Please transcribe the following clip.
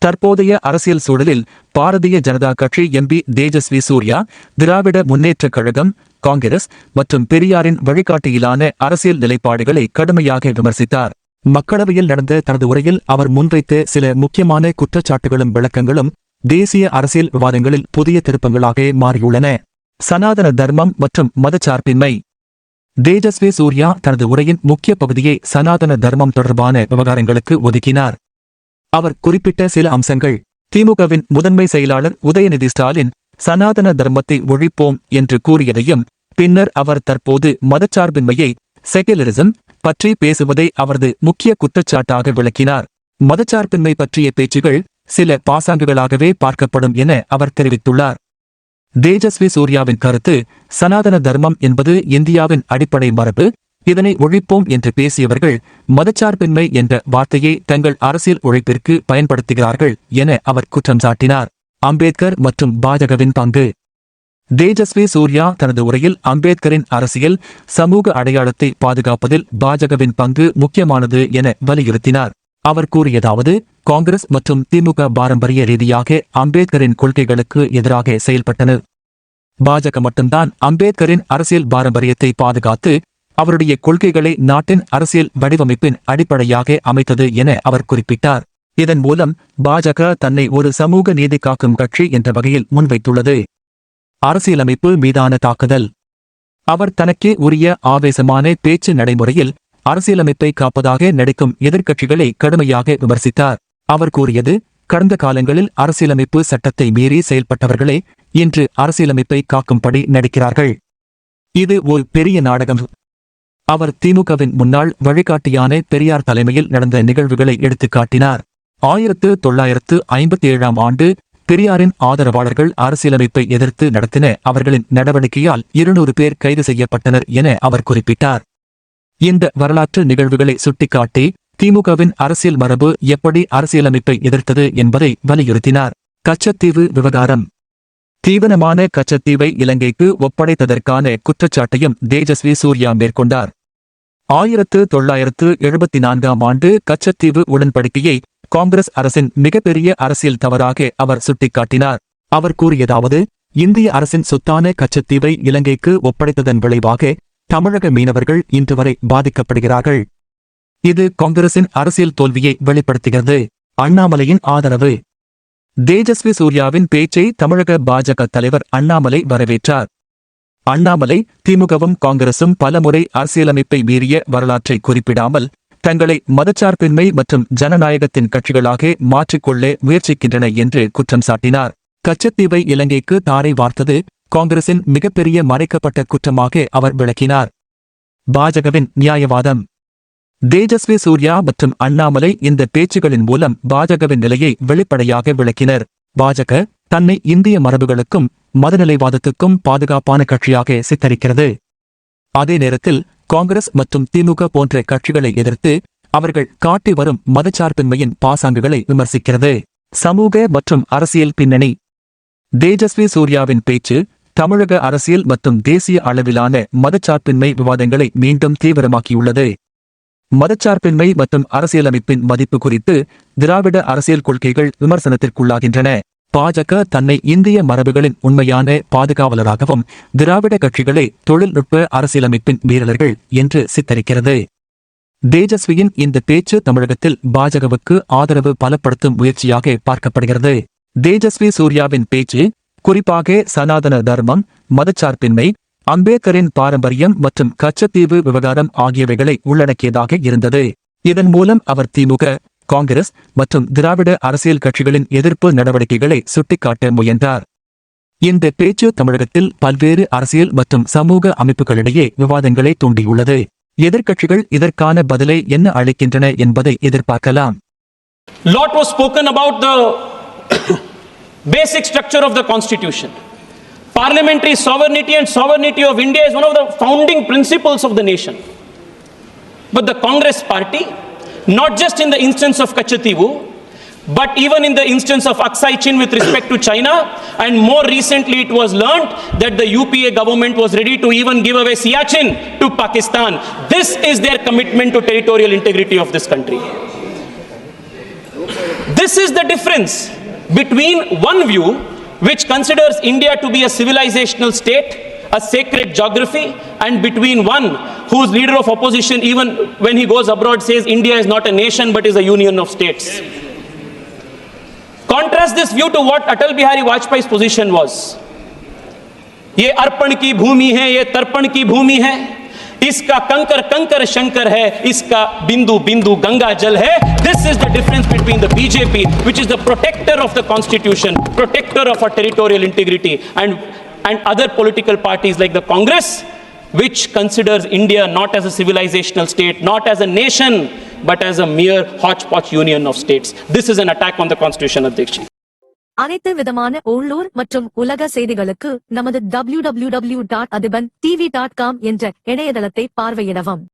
தற்போதைய அரசியல் சூழலில் பாரதிய ஜனதா கட்சி எம்பி தேஜஸ்வி சூர்யா திராவிட முன்னேற்றக் கழகம், காங்கிரஸ் மற்றும் பெரியாரின் வழிகாட்டியிலான அரசியல் நிலைப்பாடுகளை கடுமையாக விமர்சித்தார். மக்களவையில் நடந்த தனது உரையில் அவர் முன்வைத்த சில முக்கியமான குற்றச்சாட்டுகளும் விளக்கங்களும் தேசிய அரசியல் விவாதங்களில் புதிய திருப்பங்களாக மாறியுள்ளன. சனாதன தர்மம் மற்றும் மதச்சார்பின்மை. தேஜஸ்வி சூர்யா தனது உரையின் முக்கிய பகுதியை சனாதன தர்மம் தொடர்பான விவகாரங்களுக்கு ஒதுக்கினார். அவர் குறிப்பிட்ட சில அம்சங்கள்: திமுகவின் முதன்மை செயலாளர் உதயநிதி ஸ்டாலின் சனாதன தர்மத்தை ஒழிப்போம் என்று கூறியதையும், பின்னர் அவர் தற்போது மதச்சார்பின்மையை, செகுலரிசம் பற்றி பேசுவதை அவரது முக்கிய குற்றச்சாட்டாக விளக்கினார். மதச்சார்பின்மை பற்றிய பேச்சுகள் சில பாசாங்குகளாகவே பார்க்கப்படும் என அவர் தெரிவித்துள்ளார். தேஜஸ்வி சூர்யாவின் கருத்து: சனாதன தர்மம் என்பது இந்தியாவின் அடிப்படை மரபு, இதனை ஒழிப்போம் என்று பேசியவர்கள் மதச்சார்பின்மை என்ற வார்த்தையை தங்கள் அரசியல் உழைப்பிற்கு பயன்படுத்துகிறார்கள் என அவர் குற்றம் சாட்டினார். அம்பேத்கர் மற்றும் பாஜகவின் பங்கு. தேஜஸ்வி சூர்யா தனது உரையில் அம்பேத்கரின் அரசியல், சமூக அடையாளத்தை பாதுகாப்பதில் பாஜகவின் பங்கு முக்கியமானது என வலியுறுத்தினார். அவர் கூறியதாவது: காங்கிரஸ் மற்றும் திமுக பாரம்பரிய ரீதியாக அம்பேத்கரின் கொள்கைகளுக்கு எதிராக செயல்பட்டன. பாஜக மட்டும்தான் அம்பேத்கரின் அரசியல் பாரம்பரியத்தை பாதுகாத்து அவருடைய கொள்கைகளை நாட்டின் அரசியல் வடிவமைப்பின் அடிப்படையாக அமைத்தது என அவர் குறிப்பிட்டார். இதன் மூலம் பாஜக தன்னை ஒரு சமூக நீதி காக்கும் கட்சி என்ற வகையில் முன்வைத்துள்ளது. அரசியலமைப்பு மீதான தாக்குதல். அவர் தனக்கே உரிய ஆவேசமான பேச்சு நடைமுறையில் அரசியலமைப்பை காப்பதாக நடிக்கும் எதிர்க்கட்சிகளை கடுமையாக விமர்சித்தார். அவர் கூறியது: கடந்த காலங்களில் அரசியலமைப்பு சட்டத்தை மீறி செயல்பட்டவர்களே இன்று அரசியலமைப்பை காக்கும்படி நடிக்கிறார்கள். இது ஒரு பெரிய நாடகம். அவர் திமுகவின் முன்னாள் வழிகாட்டியான பெரியார் தலைமையில் நடந்த நிகழ்வுகளை எடுத்துக்காட்டினார். 1957ஆம் ஆண்டு பெரியாரின் ஆதரவாளர்கள் அரசியலமைப்பை எதிர்த்து நடத்தின அவர்களின் நடவடிக்கையால் 200 பேர் கைது செய்யப்பட்டனர் என அவர் குறிப்பிட்டார். இந்த வரலாற்று நிகழ்வுகளை சுட்டிக்காட்டி திமுகவின் அரசியல் மரபு எப்படி அரசியலமைப்பை எதிர்த்தது என்பதை வலியுறுத்தினார். கச்சத்தீவு விவகாரம். தீவிரமான கச்சத்தீவை இலங்கைக்கு ஒப்படைத்ததற்கான குற்றச்சாட்டையும் தேஜஸ்வி சூர்யா மேற்கொண்டார். 1974ஆம் ஆண்டு கச்சத்தீவு உடன்படிக்கையை காங்கிரஸ் அரசின் மிகப்பெரிய அரசியல் தவறாக அவர் சுட்டிக்காட்டினார். அவர் கூறியதாவது: இந்திய அரசின் சொத்தான கச்சத்தீவை இலங்கைக்கு ஒப்படைத்ததன் விளைவாக தமிழக மீனவர்கள் இன்று வரை பாதிக்கப்படுகிறார்கள். இது காங்கிரசின் அரசியல் தோல்வியை வெளிப்படுத்துகிறது. அண்ணாமலையின் ஆதரவு. தேஜஸ்வி சூர்யாவின் பேச்சை தமிழக பாஜக தலைவர் அண்ணாமலை வரவேற்றார். அண்ணாமலை, திமுகவும் காங்கிரசும் பலமுறை அரசியலமைப்பை மீறிய வரலாற்றை குறிப்பிடாமல் தங்களை மதச்சார்பின்மை மற்றும் ஜனநாயகத்தின் கட்சிகளாக மாற்றிக்கொள்ள முயற்சிக்கின்றன என்று குற்றம் சாட்டினார். கச்சத்தீவை இலங்கைக்கு தாரை வார்த்தது காங்கிரசின் மிகப்பெரிய மறைக்கப்பட்ட குற்றமாக அவர் விளக்கினார். பாஜகவின் நியாயவாதம். தேஜஸ்வி சூர்யா மற்றும் அண்ணாமலை இந்த பேச்சுகளின் மூலம் பாஜகவின் நிலையை வெளிப்படையாக விளக்கினர். பாஜக தன்னை இந்திய மரபுகளுக்கும் மதநிலைவாதத்துக்கும் பாதுகாப்பான கட்சியாக சித்தரிக்கிறது. அதே நேரத்தில் காங்கிரஸ் மற்றும் திமுக போன்ற கட்சிகளை எதிர்த்து அவர்கள் காட்டி வரும் மதச்சார்பின்மையின் பாசாங்குகளை விமர்சிக்கிறது. சமூக மற்றும் அரசியல் பின்னணி. தேஜஸ்வி சூர்யாவின் பேச்சு தமிழக அரசியல் மற்றும் தேசிய அளவிலான மதச்சார்பின்மை விவாதங்களை மீண்டும் தீவிரமாக்கியுள்ளது. மதச்சார்பின்மை மற்றும் அரசியலமைப்பின் மதிப்பு குறித்து திராவிட அரசியல் கொள்கைகள் விமர்சனத்திற்குள்ளாகின்றன. பாஜக தன்னை இந்திய மரபுகளின் உண்மையான பாதுகாவலராகவும் திராவிட கட்சிகளை தொழில்நுட்ப அரசியலமைப்பின் மீறலர்கள் என்று சித்தரிக்கிறது. தேஜஸ்வியின் இந்த பேச்சு தமிழகத்தில் பாஜகவுக்கு ஆதரவு பலப்படுத்தும் முயற்சியாக பார்க்கப்படுகிறது. தேஜஸ்வி சூர்யாவின் பேச்சு குறிப்பாக சனாதன தர்மம், மதச்சார்பின்மை, அம்பேத்கரின் பாரம்பரியம் மற்றும் கச்சத்தீவு விவகாரம் ஆகியவைகளை உள்ளடக்கியதாக இருந்தது. இதன் மூலம் அவர் திமுக, காங்கிரஸ் மற்றும் திராவிட அரசியல் கட்சிகளின் எதிர்ப்பு நடவடிக்கைகளை சுட்டிக்காட்ட முயன்றார். இந்த பேச்சு தமிழகத்தில் பல்வேறு அரசியல் மற்றும் சமூக அமைப்புகளிடையே விவாதங்களை தூண்டியுள்ளது. எதிர்க்கட்சிகள் இதற்கான பதிலை என்ன அளிக்கின்றன என்பதை எதிர்பார்க்கலாம். Lot was spoken about the basic structure of the constitution. Parliamentary sovereignty and sovereignty of India is one of the founding principles of the nation. But the Congress party, not just in the instance of Kachativu, but even in the instance of Aksai Chin with respect to China, and more recently it was learnt that the UPA government was ready to even give away Siachen to Pakistan. This is their commitment to territorial integrity of this country. This is the difference between one view which considers India to be a civilizational state, a sacred geography, and between one whose leader of opposition, even when he goes abroad, says India is not a nation but is a union of states. Contrast this view to what Atal Bihari Vajpayee's position was. ये अर्पण की भूमि है, ये तर्पण की भूमि है, इसका कंकर कंकर शंकर है, इसका बिंदु बिंदु गंगा जल है. This is the difference between the BJP, which is the protector of the constitution, protector of our territorial integrity, and other political parties like the Congress, which considers India not as a civilizational state, not as a nation, but as a mere hodgepodge union of states. This is an attack on the constitution, Adhyaksha. அனைத்து விதமான உள்ளூர் மற்றும் உலக செய்திகளுக்கு நமது www.adibantv.com என்ற இணையதளத்தை பார்வையிடவும்.